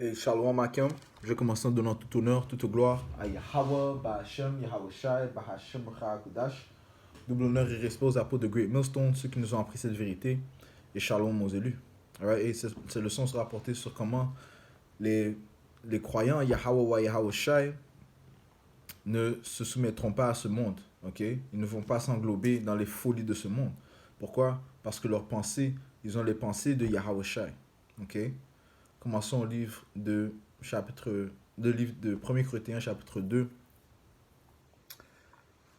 Et Shalom Akim, je commence en donnant tout honneur, toute gloire à Yahweh, Bahashem, Yahweh Shai, Bahashem, Kudash. Double honneur et respect aux apôtres de Great Millstone, ceux qui nous ont appris cette vérité. Et Shalom aux élus. Alright, et cette leçon sera portée sur comment les, les croyants Yahweh ou Yahweh Shai ne se soumettront pas à ce monde. Okay? Ils ne vont pas s'englober dans les folies de ce monde. Pourquoi? Parce que leurs pensées, ils ont les pensées de Yahweh Shai. Okay? Commençons au livre de livre de 1 Corinthiens chapitre 2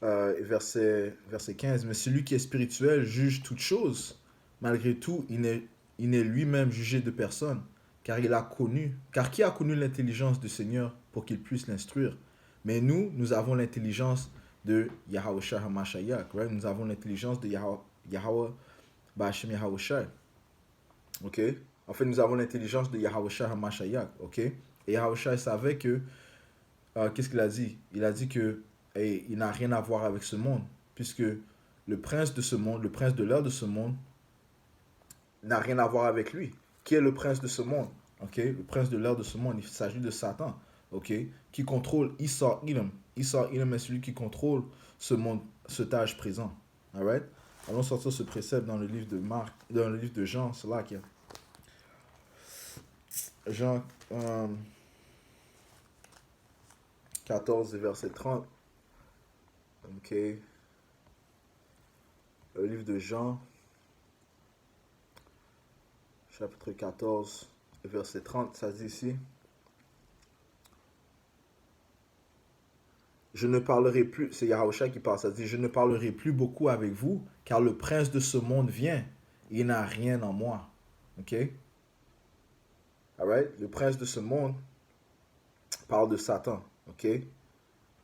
verset 15. Mais celui qui est spirituel juge toutes choses. Malgré tout, il n'est lui-même jugé de personne, car qui a connu l'intelligence du Seigneur pour qu'il puisse l'instruire? Mais nous avons l'intelligence de Yahweh Shai HaMashiach, right? Nous avons l'intelligence de Yahweh Ba'ashem Yahweh Shai. Ok? En fait, nous avons l'intelligence de Yahweh Shai HaMashiach. Ok? Et Yahweh Shai savait que, qu'est-ce qu'il a dit? Il a dit que il n'a rien à voir avec ce monde, puisque le prince de ce monde, le prince de l'air de ce monde, n'a rien à voir avec lui. Qui est le prince de ce monde? Ok? Le prince de l'air de ce monde, il s'agit de Satan. Ok? Qui contrôle Isar Edom. Isar Edom est celui qui contrôle ce monde, cet âge présent. Alright? Allons sortir ce précepte dans le livre de Marc, dans le livre de Jean, c'est là qu'il y a. Jean 14, verset 30. Ok. Le livre de Jean, chapitre 14, verset 30, ça dit ici. Je ne parlerai plus, c'est Yahusha qui parle, ça dit, je ne parlerai plus beaucoup avec vous, car le prince de ce monde vient, il n'a rien en moi. Ok? Alright? Le prince de ce monde parle de Satan. Ok?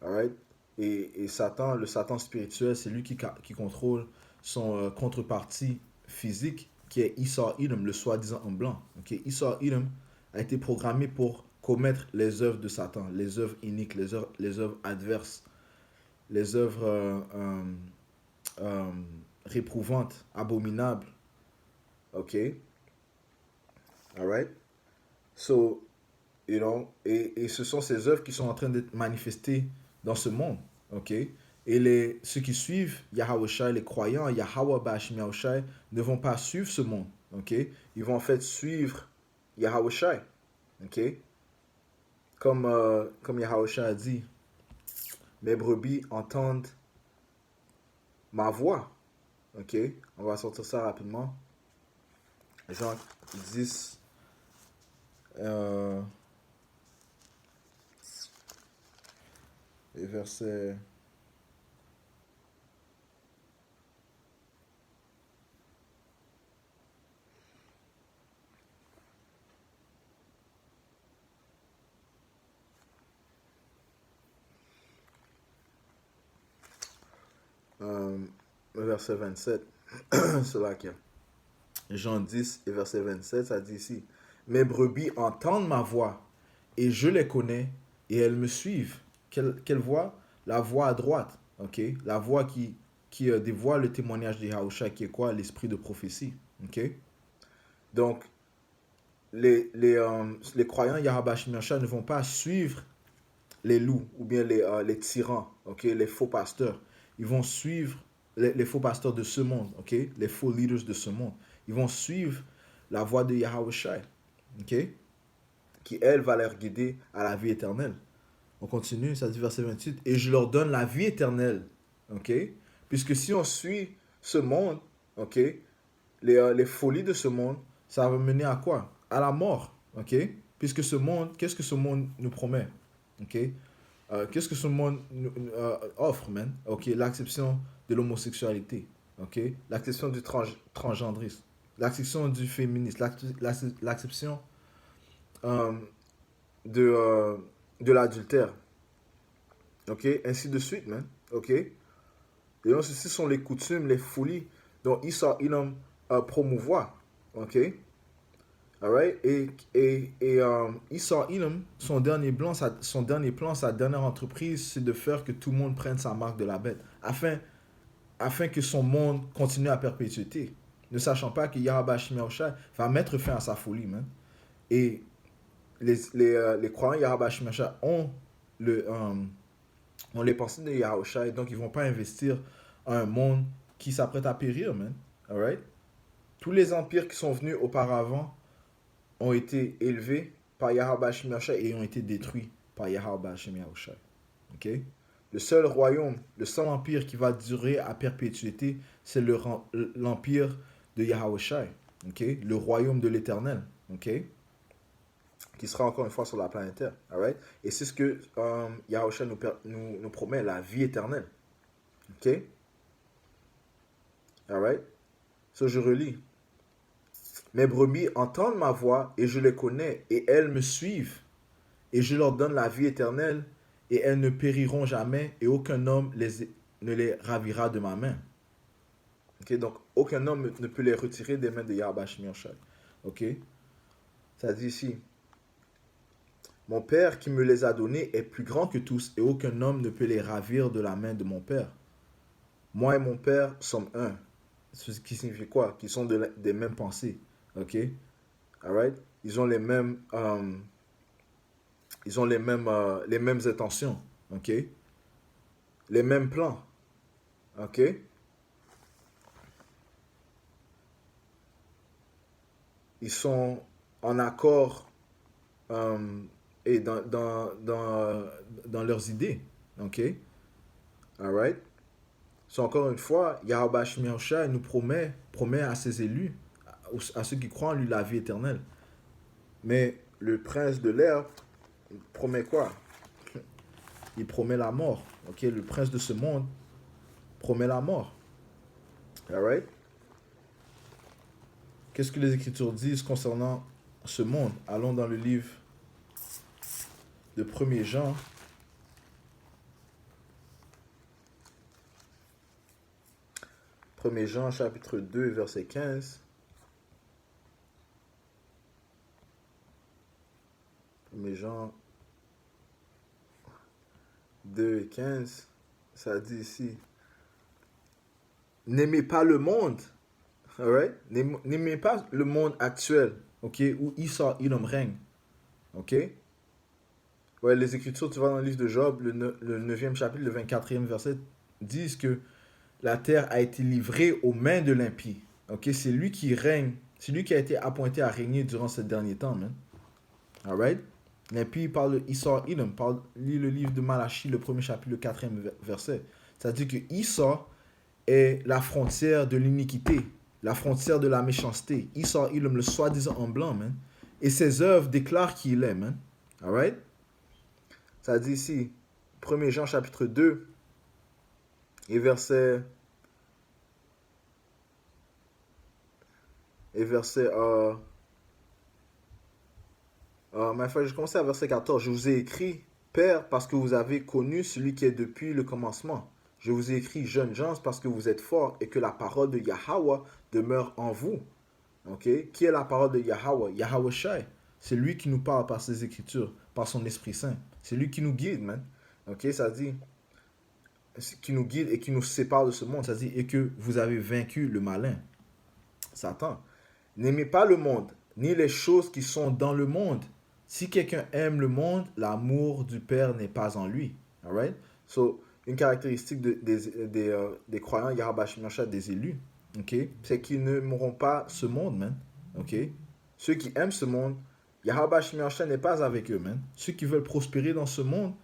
Alright? Et Satan, le Satan spirituel, c'est lui qui contrôle son contrepartie physique, qui est Isar Edom, le soi-disant en blanc. Ok? Isar Edom a été programmé pour commettre les œuvres de Satan, les œuvres iniques, les œuvres adverses, les œuvres réprouvantes, abominables. Ok? Alright? So, you know, et ce sont ces œuvres qui sont en train d'être manifestées dans ce monde. Ok? Et ceux qui suivent Yahweh Shai, les croyants, Yahweh Ba'ashem Yahweh Shai, ne vont pas suivre ce monde. Ok? Ils vont en fait suivre Yahweh Shai. Ok? Comme Yahweh Shai a dit, mes brebis entendent ma voix. Ok? On va sortir ça rapidement. Jean 10. Les versets. Le verset 27. C'est là qu'il y a. Jean 10 et verset 27, ça dit ici. Mes brebis entendent ma voix et je les connais et elles me suivent. Quelle voix? La voix à droite. Ok? La voix qui dévoile le témoignage de Yahusha, qui est quoi? L'esprit de prophétie. Ok? Donc, les croyants Yahweh Shai ne vont pas suivre les loups ou bien les tyrans, ok, les faux pasteurs. Ils vont suivre les faux pasteurs de ce monde, ok, les faux leaders de ce monde. Ils vont suivre la voie de Yahweh Shai, ok, qui elle va leur guider à la vie éternelle. On continue, ça dit verset 28, et je leur donne la vie éternelle, ok, puisque si on suit ce monde, ok, les folies de ce monde, ça va mener à quoi? À la mort, ok, puisque ce monde, qu'est-ce que ce monde nous promet, ok? Qu'est-ce que ce monde offre, man? Ok, l'acception de l'homosexualité, ok? L'acception du transgendrisme, l'acception du féminisme, l'acception euh, de, euh, de l'adultère, ok? Ainsi de suite, man, ok? Et donc, ceci sont les coutumes, les folies dont Issa Ilam promouvoit, ok? Alright? Et Esau Edom, son dernier plan, sa dernière entreprise, c'est de faire que tout le monde prenne sa marque de la bête, afin que son monde continue à perpétuité. Ne sachant pas que Yahweh Shai va mettre fin à sa folie, man. Et les croyants Yahweh Shemashah le, euh, ont les pensées de Yahushua, et donc ils vont pas investir dans un monde qui s'apprête à périr, man. Alright? Tous les empires qui sont venus auparavant ont été élevés par Yahweh Shemashah et ont été détruits par Yahweh Shemashah. Ok? Le seul royaume, le seul empire qui va durer à perpétuité, c'est l'empire de Yahushua. Ok? Le royaume de l'éternel. Ok? Qui sera encore une fois sur la planète Terre. Alright? Et c'est ce que Yahushua nous promet, la vie éternelle. Ok? Alright? So je relis. Mes brebis entendent ma voix et je les connais et elles me suivent. Et je leur donne la vie éternelle et elles ne périront jamais et aucun homme ne les ravira de ma main. Ok? Donc aucun homme ne peut les retirer des mains de Yahweh Shemashah. Ok? Ça dit ici. Mon Père qui me les a donnés est plus grand que tous et aucun homme ne peut les ravir de la main de mon Père. Moi et mon Père sommes un. Ce qui signifie quoi? Qu'ils sont des mêmes pensées. Ok? Alright? Ils ont les mêmes intentions. Ok? Les mêmes plans. Ok? Ils sont en accord et dans leurs idées. Ok? Alright? So, encore une fois, Yahweh Shemashah nous promet à ses élus, à ceux qui croient en lui, la vie éternelle. Mais le prince de l'air promet quoi? Il promet la mort. Ok? Le prince de ce monde promet la mort. Alright? Qu'est-ce que les Écritures disent concernant ce monde? Allons dans le livre de 1er Jean. 1er Jean, chapitre 2, verset 15. 1er Jean 2 et 15, ça dit ici, n'aimez pas le monde, alright? N'aimez pas le monde actuel, ok, où Isa, Edom règne, ok? Ouais, les Écritures, tu vas dans le livre de Job, le 9e chapitre, le 24e verset, disent que la terre a été livrée aux mains de l'impie, ok? C'est lui qui règne, c'est lui qui a été appointé à régner durant ce dernier temps, man. Alright? L'impie parle de Issa, Edom, lit le livre de Malachie, le 1er chapitre, le 4e verset. C'est-à-dire que Issa est la frontière de l'iniquité, la frontière de la méchanceté. Issa, Edom, le soi-disant en blanc, man. Et ses œuvres déclarent qui il est, man. Alright? Ça dit ici, 1er Jean chapitre 2, et verset... ma foi, je commence à verset 14. Je vous ai écrit, Père, parce que vous avez connu celui qui est depuis le commencement. Je vous ai écrit, jeunes gens, parce que vous êtes forts et que la parole de Yahweh demeure en vous. Ok? Qui est la parole de Yahweh? Yahweh Shai. C'est lui qui nous parle par ses écritures, par son Esprit Saint. C'est lui qui nous guide, man. Ok? Ça dit, qui nous guide et qui nous sépare de ce monde. Ça dit, et que vous avez vaincu le malin, Satan. N'aimez pas le monde, ni les choses qui sont dans le monde. Si quelqu'un aime le monde, l'amour du Père n'est pas en lui. Alright? So, une caractéristique des croyants Yahweh Shemashah, des élus, okay, c'est qu'ils ne mourront pas ce monde, man. Okay? Ceux qui aiment ce monde, Yahweh Shemashah n'est pas avec eux, man. Ceux qui veulent prospérer dans ce monde,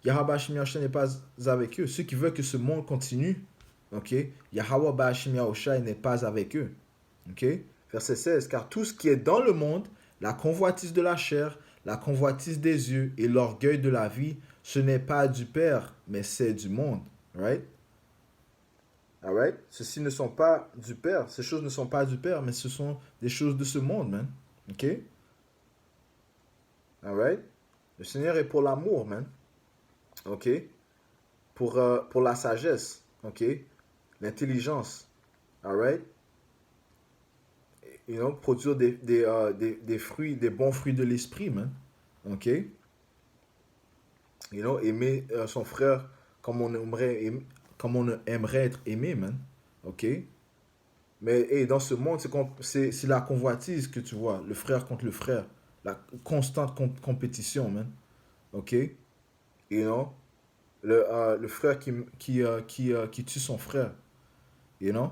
Yahweh Shemashah n'est pas avec eux. Ceux qui veulent que ce monde continue, okay, Yahweh Shemashah n'est pas avec eux. Okay? Verset 16, car tout ce qui est dans le monde, la convoitise de la chair, la convoitise des yeux et l'orgueil de la vie, ce n'est pas du Père, mais c'est du monde. Right? Alright? Ceci ne sont pas du Père. Ces choses ne sont pas du Père, mais ce sont des choses de ce monde, man. Ok? Alright? Le Seigneur est pour l'amour, man. Ok? Pour la sagesse. Ok? L'intelligence. Alright? You know, produire des fruits, des bons fruits de l'esprit, man. Ok? You know, aimer son frère comme on aimerait être aimé, man. Ok? Mais dans ce monde, c'est la convoitise que tu vois, le frère contre le frère. la constante compétition, man. OK? You know? Le frère qui tue son frère. You know?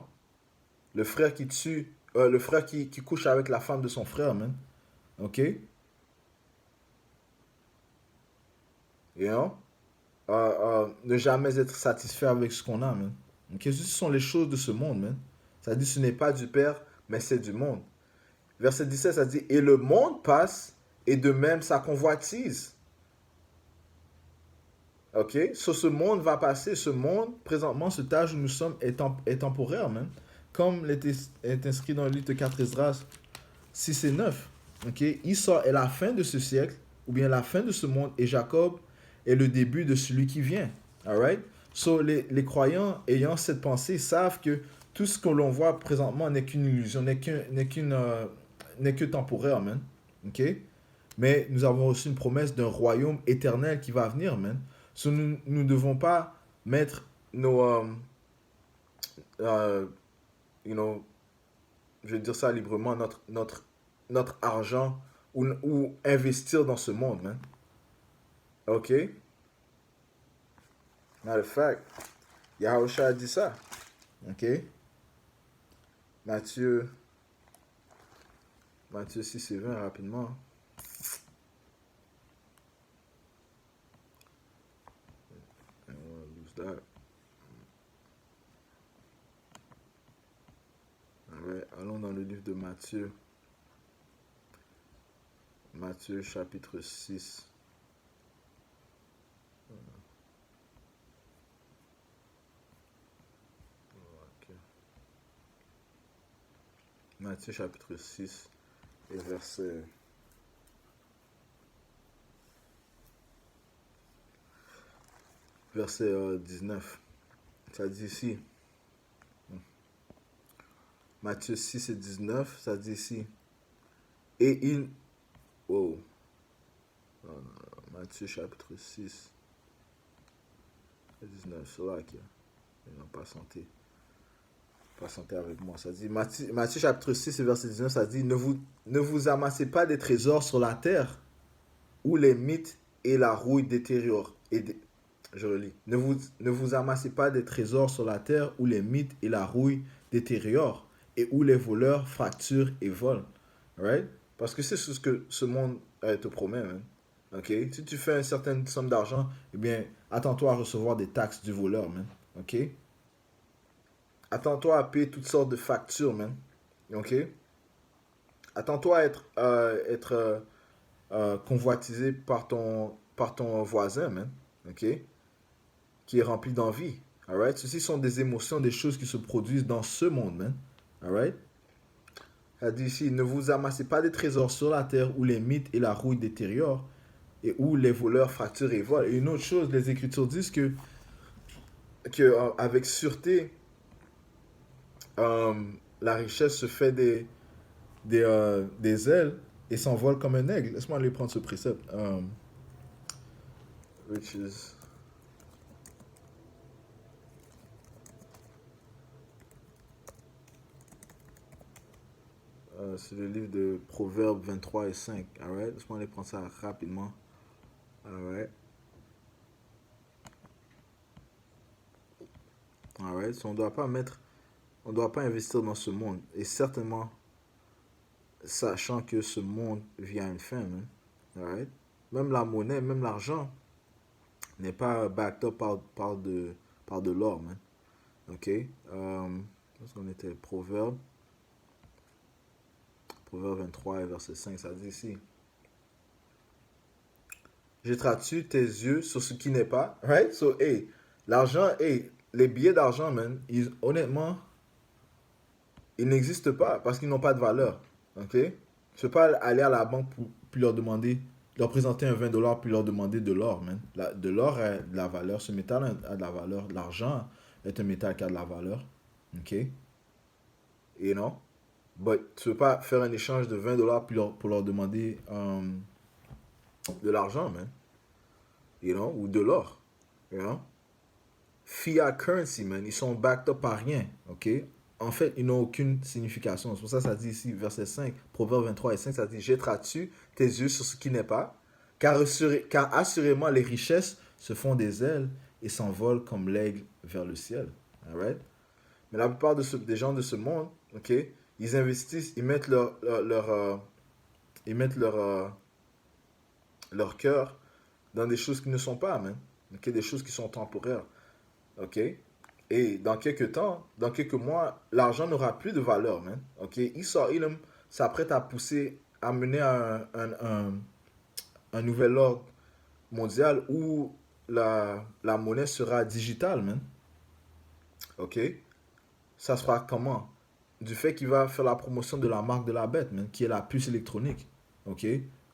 Le frère qui tue... le frère qui couche avec la femme de son frère, man. OK? You know? Ne jamais être satisfait avec ce qu'on a, man. Ok, ce sont les choses de ce monde, man. Ça dit, ce n'est pas du Père, mais c'est du monde. Verset 17, ça dit, et le monde passe, et de même sa convoitise. Ok, so, ce monde va passer, ce monde, présentement, ce âge où nous sommes est temporaire, man. Comme est inscrit dans le livre de 4 Esdras 6 et 9. Ok, Esau est la fin de ce siècle, ou bien la fin de ce monde, et Jacob est le début de celui qui vient. Alright? So, les croyants ayant cette pensée savent que tout ce que l'on voit présentement n'est qu'une illusion, n'est que temporaire, man. Ok? Mais nous avons aussi une promesse d'un royaume éternel qui va venir, man. So, nous ne devons pas mettre nos, euh, you know, je vais dire ça librement, notre argent ou investir dans ce monde, man. Ok? Matter of fact, Yahusha a dit ça. Ok? Matthieu 6 et 20, rapidement. I don't want to lose that. Alright, allons dans le livre de Matthieu. Matthieu chapitre 6. Okay. Matthieu chapitre 6 et verset... Verset 19. Ça dit ici. Matthieu 6 et 19, ça dit ici. Et il... Oh. Non, non, Matthieu chapitre 6 et 19. C'est là qu'il y a. Ils n'ont pas santé. Pas santé avec moi. Ça dit, Matthieu chapitre 6 et verset 19, ça dit, ne vous amassez pas des trésors sur la terre où les mythes et la rouille détériorent. Je relis. Ne vous amassez pas des trésors sur la terre où les mythes et la rouille détériorent et où les voleurs fracturent et volent. Right? Parce que c'est ce que ce monde te promet, man. Ok? Si tu fais une certaine somme d'argent, eh bien, attends-toi à recevoir des taxes du voleur, man. Ok? Attends-toi à payer toutes sortes de factures, man. Ok? Attends-toi à être convoitisé par ton voisin, man. Ok? Qui est rempli d'envie. Alright? Ceci sont des émotions, des choses qui se produisent dans ce monde, man. Alright? Elle dit ici, ne vous amassez pas des trésors sur la terre où les mythes et la rouille détériorent et où les voleurs fracturent et volent. Et une autre chose, les Écritures disent que avec sûreté, la richesse se fait des ailes et s'envole comme un aigle. Laisse-moi aller prendre ce précepte. Riches. C'est le livre de Proverbes 23 et 5. Alright? Laisse-moi aller prendre ça rapidement. Alright? Alright? So, on ne doit pas investir dans ce monde. Et certainement, sachant que ce monde vient à une fin, man. Alright? Même la monnaie, même l'argent n'est pas backed up par de l'or, man. Ok? Parce qu'on était Proverbe 23 et verset 5, ça dit ici. Jetteras-tu tes yeux sur ce qui n'est pas? Right? So, hey, l'argent, hey, les billets d'argent, man, honnêtement, ils n'existent pas parce qu'ils n'ont pas de valeur. Ok? Je peux pas aller à la banque puis leur demander, leur présenter un 20 $ puis leur demander de l'or, man. De l'or a de la valeur, ce métal a de la valeur, l'argent est un métal qui a de la valeur. Ok? You know? But tu peux pas faire un échange de 20 $ pour leur demander de l'argent, man. You know? Ou de l'or. You know? Fiat currency, man. Ils sont backed up par rien. Ok? en fait, ils n'ont aucune signification. C'est pour ça que ça dit ici, verset 5, Proverbe 23 et 5, ça dit, jetteras-tu tes yeux sur ce qui n'est pas, car assurément les richesses se font des ailes et s'envolent comme l'aigle vers le ciel. Alright? Mais la plupart des gens de ce monde, ok, ils investissent, ils mettent ils mettent leur cœur dans des choses qui ne sont pas, man. Ok, des choses qui sont temporaires. Ok? Et dans quelques temps, dans quelques mois, l'argent n'aura plus de valeur, man. Ok? Esau Edom s'apprête à pousser, à mener un nouvel ordre mondial où la monnaie sera digitale, man. Ok? Ça sera comment? Du fait qu'il va faire la promotion de la marque de la bête, man, qui est la puce électronique. Ok?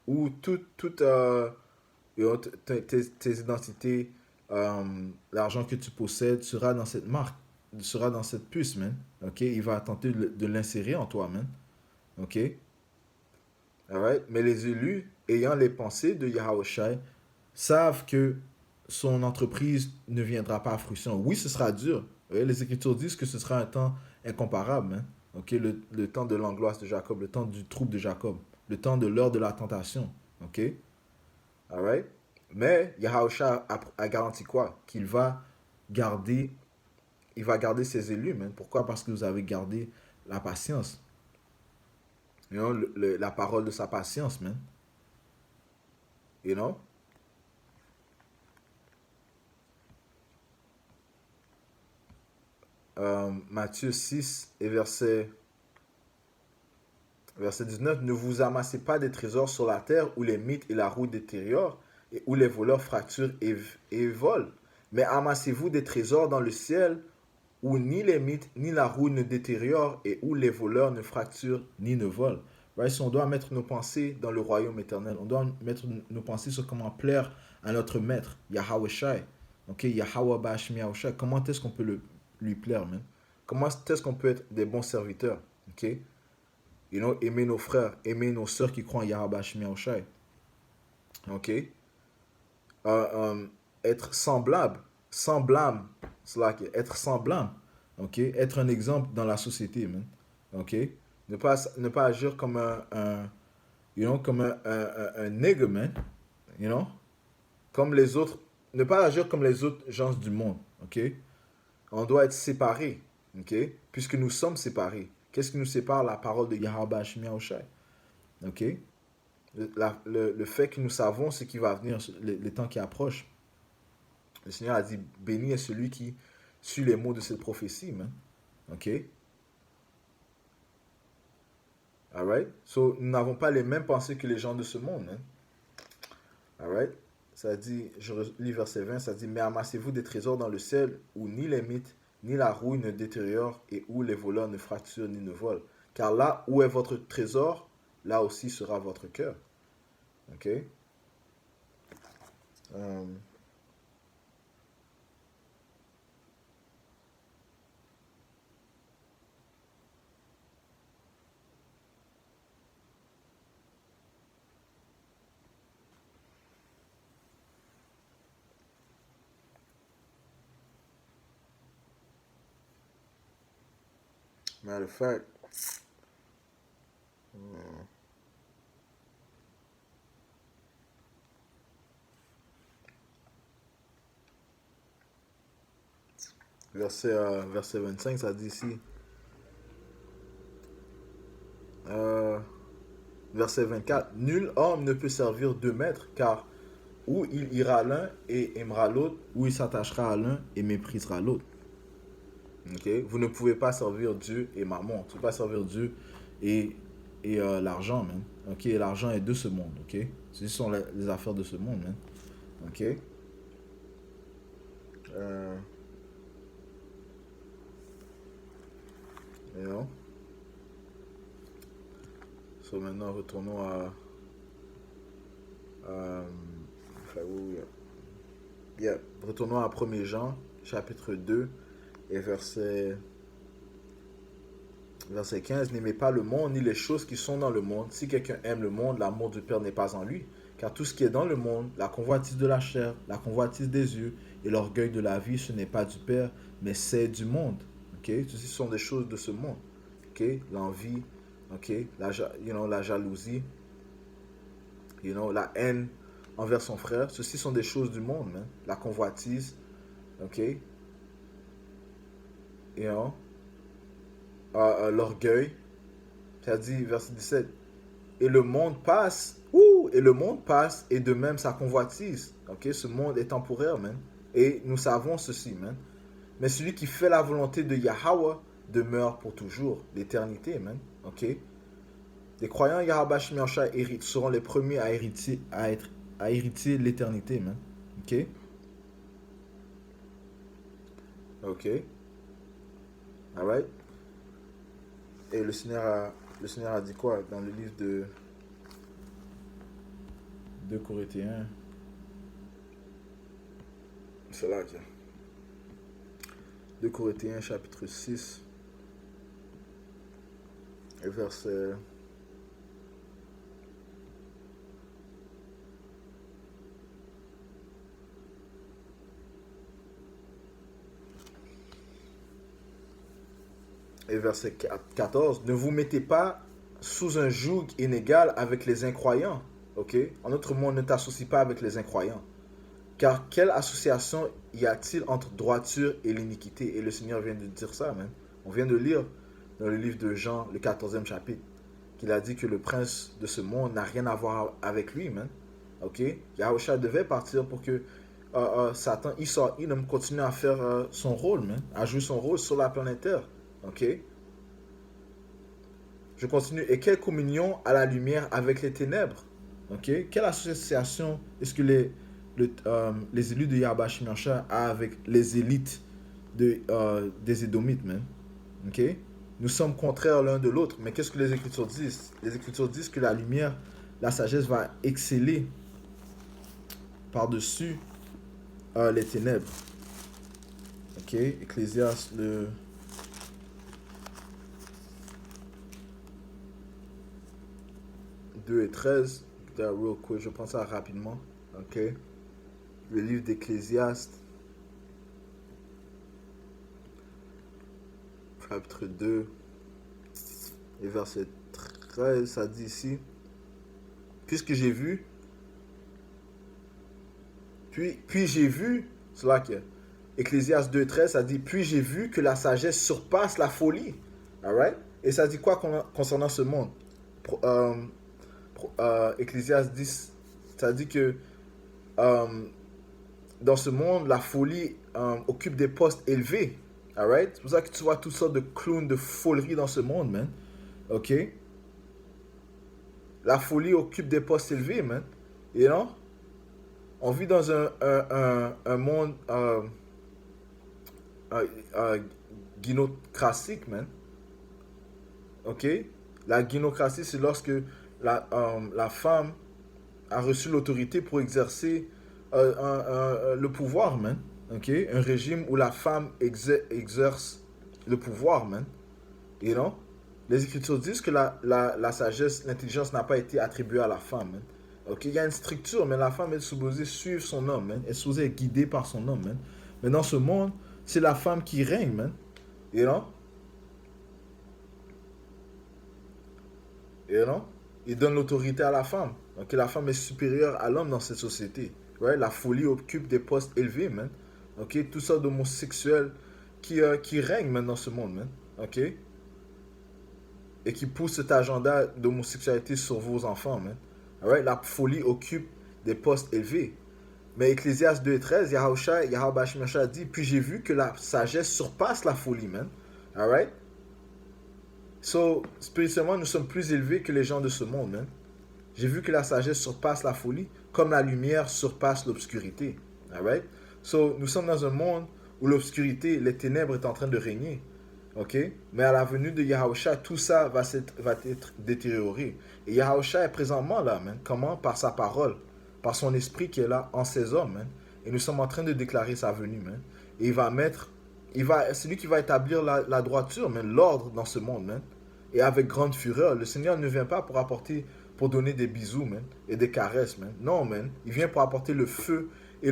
Où tes identités, l'argent que tu possèdes sera dans cette marque, sera dans cette puce, man. Ok? Il va tenter de l'insérer en toi, man. Ok? Alright? Mais les élus, ayant les pensées de Yahushua, savent que son entreprise ne viendra pas à fruition. Oui, ce sera dur. Ouais, les Écritures disent que ce sera un temps incomparable, hein. Ok, le temps de l'angoisse de Jacob, le temps du trouble de Jacob, le temps de l'heure de la tentation. Ok? Alright? Mais Yahusha a garanti quoi? Qu'il va garder, il va garder ses élus, man. Pourquoi? Parce que vous avez gardé la patience. You know, la parole de sa patience, man. You know? Matthieu 6 et verset 19. Ne vous amassez pas des trésors sur la terre où les mythes et la roue détériorent et où les voleurs fracturent et volent. Mais amassez-vous des trésors dans le ciel où ni les mythes ni la roue ne détériorent et où les voleurs ne fracturent ni ne volent. Right? So on doit mettre nos pensées dans le royaume éternel. On doit mettre nos pensées sur comment plaire à notre maître, Yahweh Shai. Ok, Yahweh Bashmi Yahushai. Comment est-ce qu'on peut lui plaire, man? Comment est-ce qu'on peut être des bons serviteurs? Ok? You know, aimer nos frères, aimer nos sœurs qui croient en Yahweh Bashmi Yahushai. Ok? Être semblable, semblable, c'est là être semblable, ok, être un exemple dans la société, man, ok, ne pas agir comme you know, comme un nigger, man, you know, comme les autres, ne pas agir comme les autres gens du monde, ok, on doit être séparés, ok, puisque nous sommes séparés. Qu'est-ce qui nous sépare? La parole de Yahweh Hashemia Oshai, ok, le fait que nous savons ce qui va venir, les temps qui approchent. Le Seigneur a dit, béni est celui qui suit les mots de cette prophétie, man. Ok? Alright? So, nous n'avons pas les mêmes pensées que les gens de ce monde, man. Alright? Ça dit, je lis verset 20, ça dit, mais amassez-vous des trésors dans le ciel où ni les mythes, ni la rouille ne détériorent et où les voleurs ne fracturent ni ne volent. Car là où est votre trésor, là aussi sera votre cœur. Ok? Matter of fact, verset 25, ça dit ici, verset 24, nul homme ne peut servir deux maîtres, car ou il ira l'un et aimera l'autre, ou il s'attachera à l'un et méprisera l'autre. Ok? Vous ne pouvez pas servir Dieu et maman. Tu ne peux pas servir Dieu et l'argent, man. Ok? L'argent est de ce monde. Ok? Ce sont les affaires de ce monde, man. Ok? You know? So maintenant, retournons enfin, retournons à 1er Jean, chapitre 2 et verset 15. N'aimez pas le monde ni les choses qui sont dans le monde. Si quelqu'un aime le monde, l'amour du Père n'est pas en lui. Car tout ce qui est dans le monde, la convoitise de la chair, la convoitise des yeux et l'orgueil de la vie, ce n'est pas du Père, mais c'est du monde. Ok? ok? Ceci sont des choses de ce monde, ok? L'envie, ok? La jalousie, la haine envers son frère. Ceci sont des choses du monde, man. La convoitise, ok? L'orgueil. Ça dit, verset 17, et le monde passe, et le monde passe, et de même sa convoitise. Ok, ce monde est temporaire, man. Et nous savons ceci, man. Mais celui qui fait la volonté de Yahweh demeure pour toujours, l'éternité, man. Ok. Les croyants Yahweh Shemiasha seront les premiers à hériter l'éternité, man. Ok. Ok. Alright. Et le Seigneur a dit quoi dans le livre de 2 Corinthiens? C'est là, tiens. 2 Corinthiens, chapitre 6, et verset... Et verset 14, ne vous mettez pas sous un joug inégal avec les incroyants. Ok? En autre mot, ne t'associe pas avec les incroyants. Car quelle association y a-t-il entre droiture et l'iniquité? Et le Seigneur vient de dire ça, man. On vient de lire dans le livre de Jean, le 14e chapitre, qu'il a dit que le prince de ce monde n'a rien à voir avec lui, man. Ok? Yahusha devait partir pour que Satan, Esau, Edom continue à faire son rôle, man. À jouer son rôle sur la planète Terre. Ok? Je continue. Et quelle communion à la lumière avec les ténèbres? Ok? Quelle association est-ce que les élus de Yahweh Shemiasha a avec les élites des Édomites, man? Ok? Nous sommes contraires l'un de l'autre, mais qu'est-ce que les Écritures disent? Les Écritures disent que la lumière, la sagesse va exceller par-dessus les ténèbres. Ok? Ecclésiaste, le 2 et 13. Real quick, je prends ça rapidement. Ok? Le livre d'Ecclésiaste, chapitre 2, et verset 13, ça dit ici, puisque j'ai vu, puis j'ai vu, c'est là que Ecclésiaste 2, 13, ça dit, puis j'ai vu que la sagesse surpasse la folie. Alright? Et ça dit quoi concernant ce monde? Ecclésiaste 10, ça dit que dans ce monde, la folie occupe des postes élevés. Alright? C'est pour ça que tu vois toutes sortes de clowns de folerie dans ce monde, man. Ok? La folie occupe des postes élevés, man. You know? On vit dans un monde gynocratique, man. Ok? La gynocratie, c'est lorsque la femme a reçu l'autorité pour exercer le pouvoir, man. Ok? Un régime où la femme exerce le pouvoir, man. You know? Les Écritures disent que la sagesse, l'intelligence n'a pas été attribuée à la femme, man. Ok? Il y a une structure, mais la femme est supposée suivre son homme, man. Elle est supposée être guidée par son homme, man. Mais dans ce monde, c'est la femme qui règne, man. You know? You know? Il donne l'autorité à la femme. Donc la femme est supérieure à l'homme dans cette société. Right? La folie occupe des postes élevés, man. Ok? Tout ça d'homosexuels qui règnent, man, dans ce monde, man. Ok? Et qui poussent cet agenda d'homosexualité sur vos enfants, man. Alright? La folie occupe des postes élevés. Mais Ecclésiaste 2 et 13, Yahweh Shemiasha dit, puis j'ai vu que la sagesse surpasse la folie, man. Alright? So, spirituellement, nous sommes plus élevés que les gens de ce monde, man. J'ai vu que la sagesse surpasse la folie, comme la lumière surpasse l'obscurité. Alright? So, nous sommes dans un monde où l'obscurité, les ténèbres est en train de régner. Ok? Mais à la venue de Yahusha, tout ça va être détérioré. Et Yahusha est présentement là, man. Comment? Par sa parole, par son esprit qui est là en ses hommes, man. Et nous sommes en train de déclarer sa venue, man. Et c'est lui qui va établir la droiture, man, l'ordre dans ce monde, man. Et avec grande fureur. Le Seigneur ne vient pas pour donner des bisous, man, et des caresses, man. Non, man. Il vient pour apporter le feu et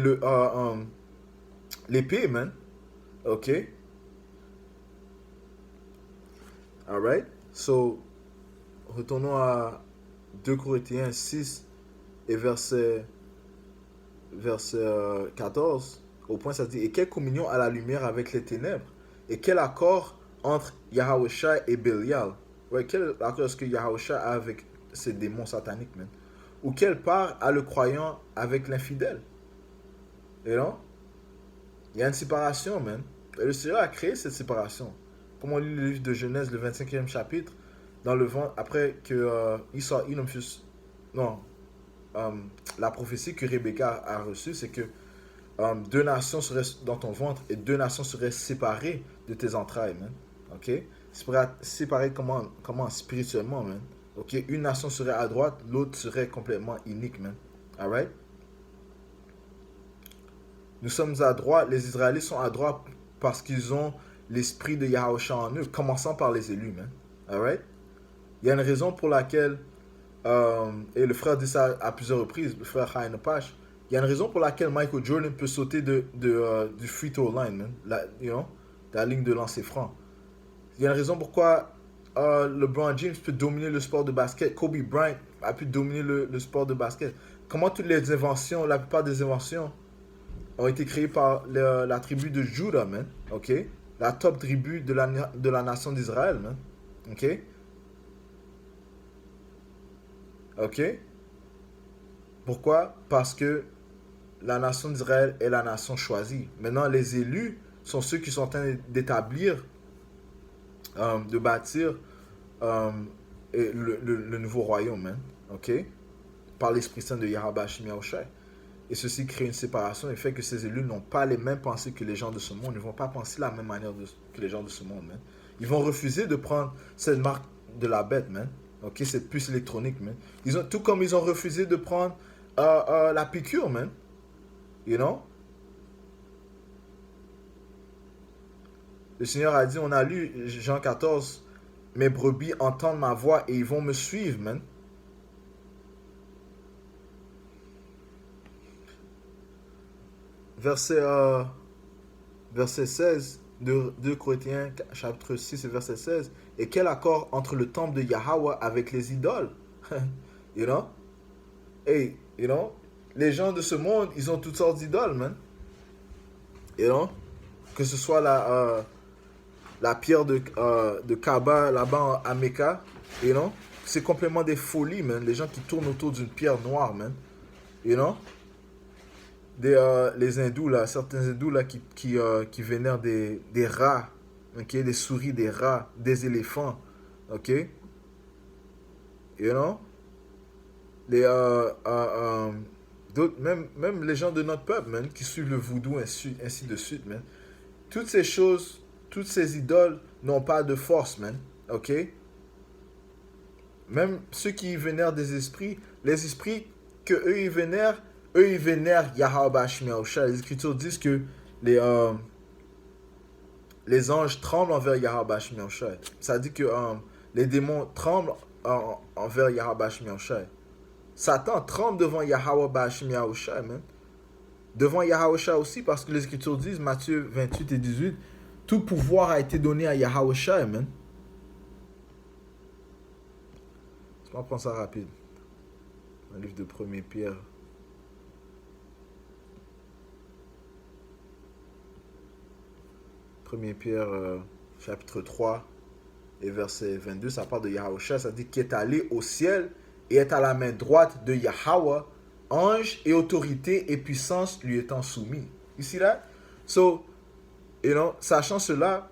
l'épée, man. Ok? Alright? So, retournons à 2 Corinthiens 6 et verset 14. Au point, ça dit: et quelle communion a la lumière avec les ténèbres? Et quel accord entre Yahweh et Belial? Ouais, quel accord est-ce que Yahweh a avec ces démons sataniques, man? Ou quelle part a le croyant avec l'infidèle? You know? Il y a une séparation, man. Et le Seigneur a créé cette séparation. Comme on lit le livre de Genèse, le 25e chapitre, dans le ventre, après que Esau, Edom fut... Non, euh, la prophétie que Rebecca a reçue, c'est que deux nations seraient dans ton ventre et deux nations seraient séparées de tes entrailles, man. Ok? Séparées comment spirituellement, man. Ok? Une nation serait à droite, l'autre serait complètement inique, man. Alright? Nous sommes à droite, les Israélites sont à droite parce qu'ils ont l'esprit de Yahusha en eux, commençant par les élus, man. Alright? Il y a une raison pour laquelle, et le frère dit ça à plusieurs reprises, le frère Chaim Pash, il y a une raison pour laquelle Michael Jordan peut sauter du free throw line, man. La ligne de lancer franc. Il y a une raison pourquoi LeBron James peut dominer le sport de basket. Kobe Bryant a pu dominer le sport de basket. Comment toutes les inventions, la plupart des inventions, ont été créées par la tribu de Judah, man. Ok? La top tribu de la nation d'Israël, man. Ok? Ok? Pourquoi? Parce que la nation d'Israël est la nation choisie. Maintenant, les élus sont ceux qui sont en train d'établir, de bâtir euh, le nouveau royaume, man. Ok? Par l'Esprit Saint de Yahweh Hashem Yahushai. Et ceci crée une séparation et fait que ces élus n'ont pas les mêmes pensées que les gens de ce monde. Ils ne vont pas penser de la même manière que les gens de ce monde, man. Ils vont refuser de prendre cette marque de la bête, man. Ok, cette puce électronique, man. Tout comme ils ont refusé de prendre la piqûre, man. You know? Le Seigneur a dit, on a lu Jean 14, mes brebis entendent ma voix et ils vont me suivre, man. Verset 16 de 2 Corinthiens chapitre 6 et verset 16. Et quel accord entre le temple de Yahweh avec les idoles? You know? Hey, you know? Les gens de ce monde, ils ont toutes sortes d'idoles, man. You know? Que ce soit la pierre de Kaaba là-bas à Mecca, you know? C'est complètement des folies, man. Les gens qui tournent autour d'une pierre noire, man. You know? Les hindous, là, certains hindous, là, qui vénèrent des rats, ok? Des souris, des rats, des éléphants, ok? You know? Les, même les gens de notre peuple, man, qui suivent le voodoo, ainsi de suite, man. Toutes ces choses, toutes ces idoles n'ont pas de force, man. Ok? Même ceux qui vénèrent des esprits, les esprits que eux ils vénèrent Yahweh Hashem Yahushua. Les Écritures disent que les anges tremblent envers Yahweh Hashem Yahushua. Ça dit que les démons tremblent envers Yahweh Hashem Yahushua. Satan tremble devant Yahweh Hashem Yahushua, man. Devant Yahweh aussi, parce que les Écritures disent, Matthieu 28 et 18, tout pouvoir a été donné à Yahweh, man. Je vais prendre ça rapide. Un livre de 1er Pierre. 1er Pierre, chapitre 3 et verset 22, ça parle de Yahweh, ça dit qu'il est allé au ciel et est à la main droite de Yahweh, ange et autorité et puissance lui étant soumis. You see that? So, you know, sachant cela,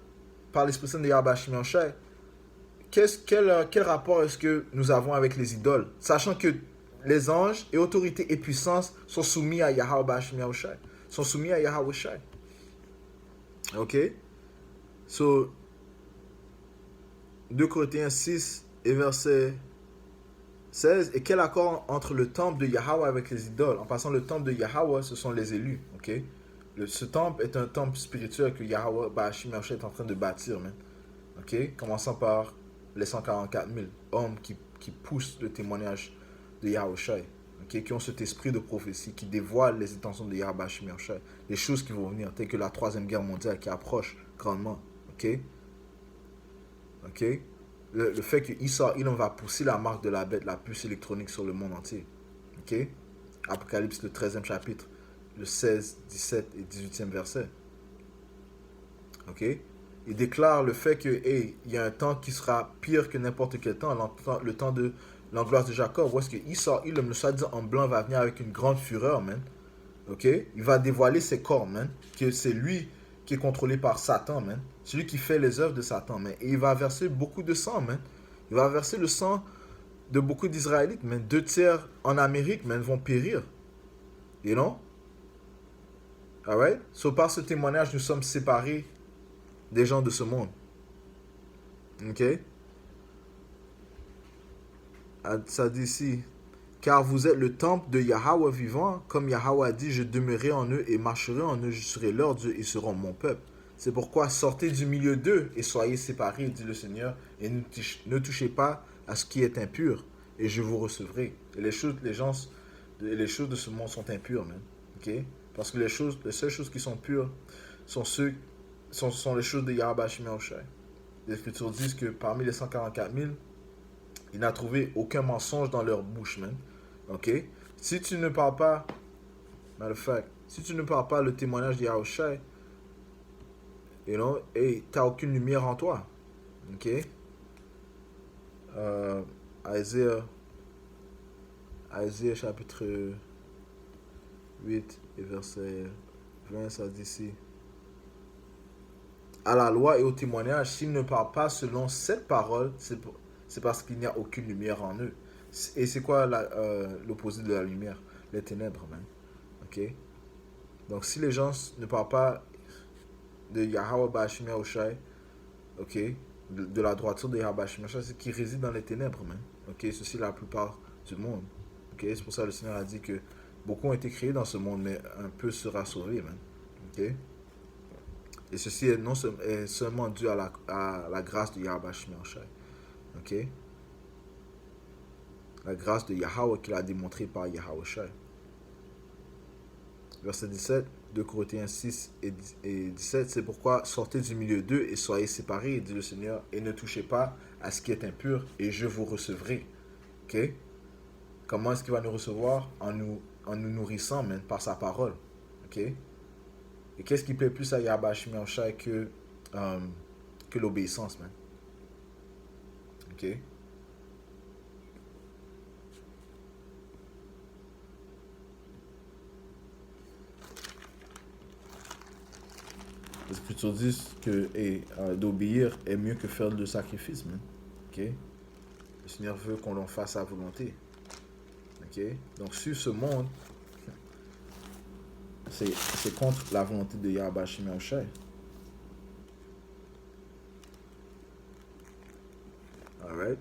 par l'Esprit Saint de Yahweh Hashem Yahushua, quel rapport est-ce que nous avons avec les idoles? Sachant que les anges et autorité et puissance sont soumis à Yahweh Hashem Yahushua, sont soumis à Yahweh. Ok? So, 2 Corinthiens 6 et verset 16. Et quel accord entre le temple de Yahweh avec les idoles? En passant, le temple de Yahweh, ce sont les élus. Ok? Ce temple est un temple spirituel que Yahweh Hashem Yahushua est en train de bâtir. Man. Ok? Commençant par les 144 000 hommes qui poussent le témoignage de Yahushua. Okay? Qui ont cet esprit de prophétie, qui dévoilent les intentions de Yahweh Hashem Yahushua. Les choses qui vont venir, telles que la 3e guerre mondiale qui approche grandement. Ok? Ok? le fait que Isa, il va pousser la marque de la bête, la puce électronique sur le monde entier. Ok? Apocalypse, le 13e chapitre, le 16, 17 et 18e verset. Ok? Il déclare le fait que, hey, il y a un temps qui sera pire que n'importe quel temps, le temps de l'angoisse de Jacob. Où est-ce que Isa, le soi-disant en blanc, va venir avec une grande fureur, man. Ok? Il va dévoiler ses corps, man. Que c'est lui qui est contrôlé par Satan, man. C'est lui qui fait les œuvres de Satan, man. Et il va verser beaucoup de sang, man. Il va verser le sang de beaucoup d'Israélites, man. 2 tiers en Amérique, man, vont périr. You know? Alright? So, par ce témoignage, nous sommes séparés des gens de ce monde. Ok? Ça dit ici, car vous êtes le temple de Yahweh vivant, comme Yahweh a dit, je demeurerai en eux et marcherai en eux, je serai leur Dieu, ils seront mon peuple. C'est pourquoi sortez du milieu d'eux et soyez séparés, dit le Seigneur, et ne touchez pas à ce qui est impur, et je vous recevrai. Et les choses de ce monde sont impures, même. Ok? Parce que les seules choses qui sont pures sont les choses de Yahweh Shemel. Les Écritures disent que parmi les 144 000, il n'a trouvé aucun mensonge dans leur bouche, man. Ok? Si tu ne parles pas, matter of fact, si tu ne parles pas le témoignage de Yahushua, you know, et t'as aucune lumière en toi. Ok? Euh, Isaiah, Isaiah chapitre 8 et verset 20, ça dit ici. À la loi et au témoignage, s'ils ne parlent pas selon cette parole, c'est parce qu'il n'y a aucune lumière en eux. Et c'est quoi l'opposé de la lumière? Les ténèbres, man. Ok? Donc, si les gens ne parlent pas de Yahweh Bashim Yahushai, ok, de la droiture de Yahweh Bashim Yahushai, c'est qui réside dans les ténèbres, man. Ok? Ceci, la plupart du monde. Ok? C'est pour ça que le Seigneur a dit que beaucoup ont été créés dans ce monde, mais un peu sera sauvé, man. Ok? Et ceci est seulement dû à la grâce de Yahweh Bashim Yahushai. Ok? La grâce de Yahweh qu'il a démontrée par Yahweh Shai. Verset 17, 2 Corinthiens 6 et 17, c'est pourquoi sortez du milieu d'eux et soyez séparés, dit le Seigneur, et ne touchez pas à ce qui est impur, et je vous recevrai. Ok? Comment est-ce qu'il va nous recevoir? En nous nourrissant, man, par sa parole. Ok? Et qu'est-ce qui plaît plus à Yahweh Shai que l'obéissance, man? Ok? Les Écritures disent que d'obéir est mieux que faire le sacrifice, man. Ok? Le Seigneur veut qu'on l'en fasse à volonté. Ok? Donc, sur ce monde, c'est contre la volonté de Yahweh Shemel Shai. Alright?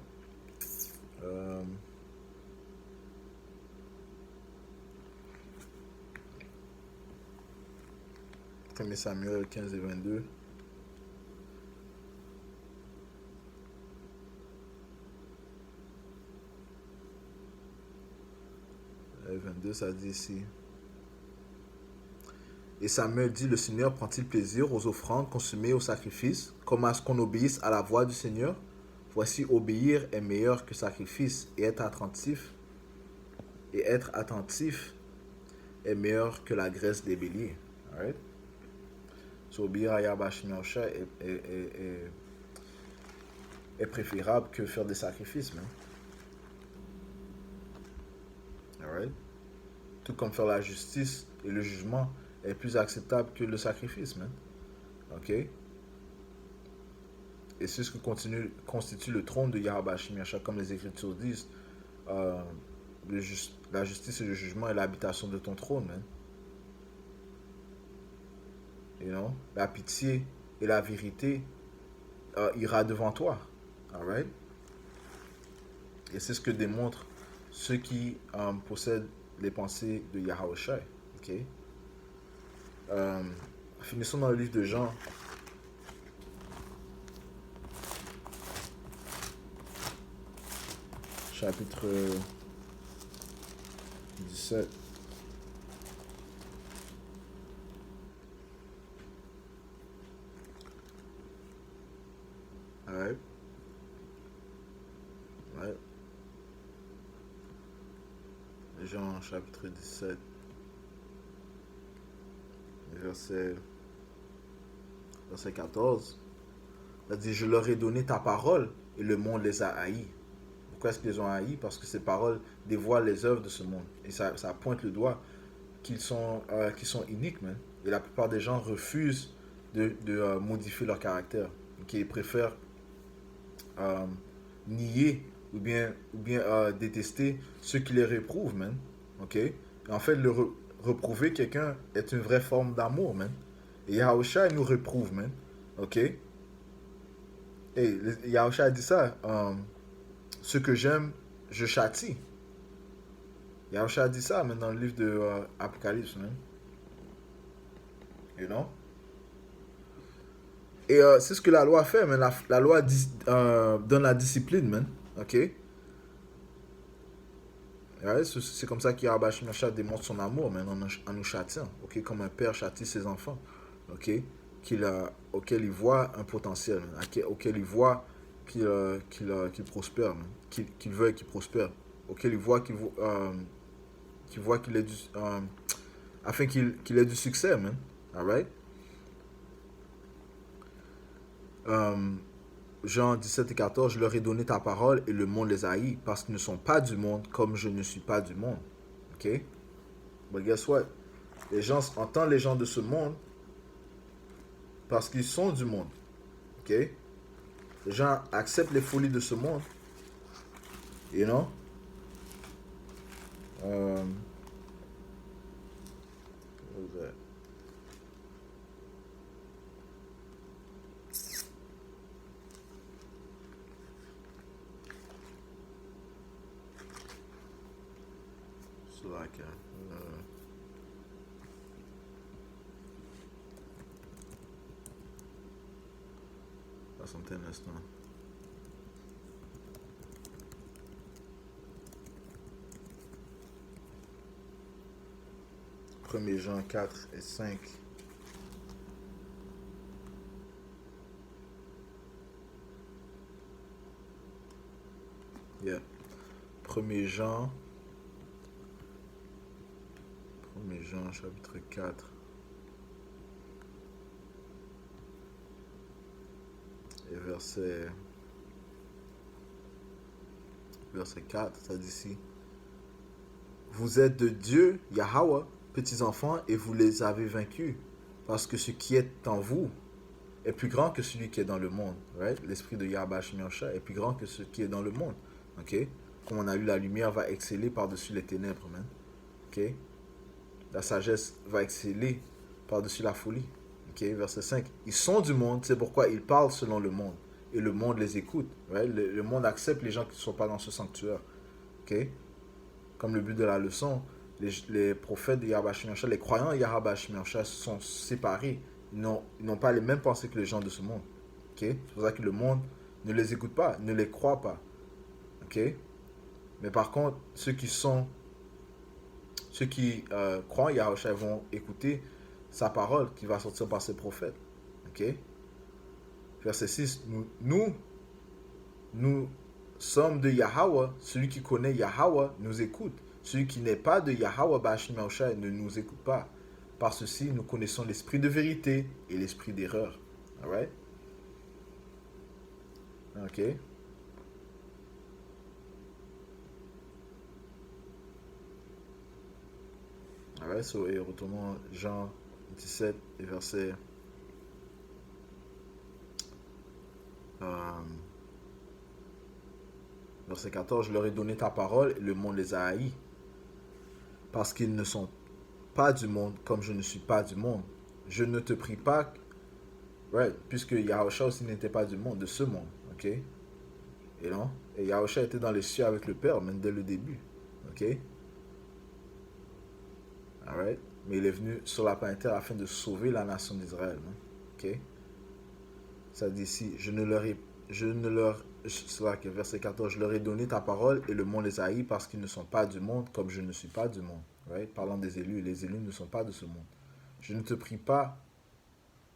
1 Samuel 15 et 22. Et 22, ça dit ici. Et Samuel dit, le Seigneur prend-il plaisir aux offrandes consumées aux sacrifices, comme à ce qu'on obéisse à la voix du Seigneur? Voici, obéir est meilleur que sacrifice, et être attentif est meilleur que la graisse des béliers. Alright? So, obéir à Yahweh Shemel Shai est préférable que faire des sacrifices, man. Alright? Tout comme faire la justice et le jugement est plus acceptable que le sacrifice, man. Ok? Et c'est ce que constitue le trône de Yahweh Shemel, comme les Écritures disent. Euh, la justice et le jugement est l'habitation de ton trône, man. You know? La pitié et la vérité ira devant toi. Alright? Et c'est ce que démontrent ceux qui possèdent les pensées de Yahweh Shai. Ok? Finissons dans le livre de Jean. Chapitre 17. Alright? Jean chapitre 17, verset, verset 14. Il dit, je leur ai donné ta parole et le monde les a haïs. Pourquoi est-ce qu'ils les ont haïs? Parce que ces paroles dévoilent les œuvres de ce monde. Et ça pointe le doigt qu'ils sont iniques, man. Et la plupart des gens refusent de modifier leur caractère. Donc, ils préfèrent euh, nier ou bien détester ceux qui les réprouvent, man. OK? Et en fait, reprouver quelqu'un est une vraie forme d'amour, man. Et Yahusha, il nous réprouve, man. OK? Et Yahusha a dit ça. Ce que j'aime, je châtie. Yahusha a dit ça, man, dans le livre de Apocalypse, man. You know? Et c'est ce que la loi fait, man. La loi donne la discipline, man. OK? Ouais, c'est comme ça qu'Yahweh Shemashah démontre son amour, man, en nous châtiant. OK? Comme un père châtie ses enfants. OK? Auquel il voit un potentiel, man, auquel il voit qu'il prospère, man, qu'il veut qu'il prospère. Auquel il voit qu'il ait afin qu'il ait du succès, man. Alright? Jean 17 et 14, je leur ai donné ta parole et le monde les haït parce qu'ils ne sont pas du monde comme je ne suis pas du monde. Ok? But guess what? Les gens entendent les gens de ce monde parce qu'ils sont du monde. Ok? Les gens acceptent les folies de ce monde. You know? What was that? So like, patientez un instant. Premier Jean 4 et 5. Yeah. Premier Jean chapitre 4 et verset 4, ça dit ici. Vous êtes de Dieu, Yahweh, petits enfants, et vous les avez vaincus, parce que ce qui est en vous est plus grand que celui qui est dans le monde. Right? L'esprit de Yahweh Shemashah est plus grand que ce qui est dans le monde. Ok? Comme on a lu, la lumière va exceller par-dessus les ténèbres, man. Ok? La sagesse va exceller par-dessus la folie. Ok? Verset 5. Ils sont du monde, c'est pourquoi ils parlent selon le monde. Et le monde les écoute. Right? Le monde accepte les gens qui ne sont pas dans ce sanctuaire. Ok? Comme le but de la leçon, les prophètes de Yahweh Shemashah, les croyants de Yahweh Shemashah sont séparés. Ils n'ont pas les mêmes pensées que les gens de ce monde. Ok? C'est pour ça que le monde ne les écoute pas, ne les croit pas. Ok? Mais par contre, ceux qui croient en Yahusha vont écouter sa parole qui va sortir par ses prophètes. Ok? Verset 6. Nous sommes de Yahweh. Celui qui connaît Yahweh nous écoute. Celui qui n'est pas de Yahweh Bashim Yahusha ne nous écoute pas. Par ceci, nous connaissons l'esprit de vérité et l'esprit d'erreur. Alright? Ok? Alright, so, et retournons Jean 17 et verset verset 14, je leur ai donné ta parole et le monde les a haïs parce qu'ils ne sont pas du monde comme je ne suis pas du monde. Je ne te prie pas, right, puisque Yahusha aussi n'était pas du monde, de ce monde, ok? Et non? Et Yahusha était dans les cieux avec le Père, même dès le début, ok? Alright? Mais il est venu sur la planète Terre afin de sauver la nation d'Israël, ok? Ça dit ici, c'est là que verset 14, je leur ai donné ta parole et le monde les haït parce qu'ils ne sont pas du monde comme je ne suis pas du monde. Right? Parlant des élus, les élus ne sont pas de ce monde. Je ne te prie pas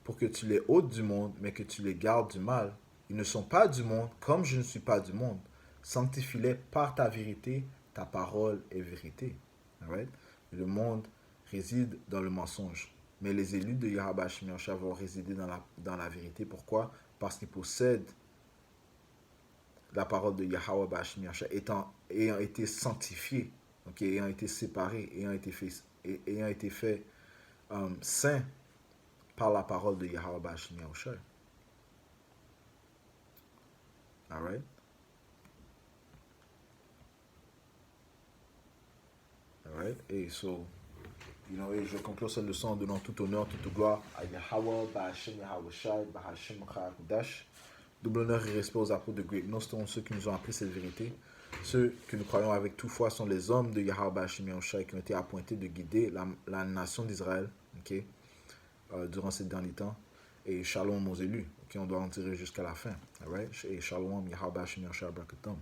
pour que tu les ôtes du monde, mais que tu les gardes du mal. Ils ne sont pas du monde comme je ne suis pas du monde. Sanctifie-les par ta vérité, ta parole est vérité. Alright? Le monde réside dans le mensonge. Mais les élus de Yahweh Hashem Yahushua vont résider dans la vérité. Pourquoi? Parce qu'ils possèdent la parole de Yahweh Hashem Yahushua ayant été sanctifiés, okay? Ayant été séparés, ayant été fait saint par la parole de Yahweh Hashem Yahushua. Alright? Alright? Et et je conclue cette leçon en donnant tout honneur, toute gloire à Yahweh, Ba'Hashem Yahushua, Ba'Hashem Chadash. Double honneur et respect aux apôtres de Great Nostone, ceux qui nous ont appris cette vérité. Ceux que nous croyons avec toute foi sont les hommes de Yahweh Ba'Hashem Yahushua qui ont été appointés de guider la nation d'Israël, okay, durant ces derniers temps. Et shalom aux élus, okay, on doit en tirer jusqu'à la fin. Alright? Et shalom Yahweh Ba'Hashem Yahushua Brakatam.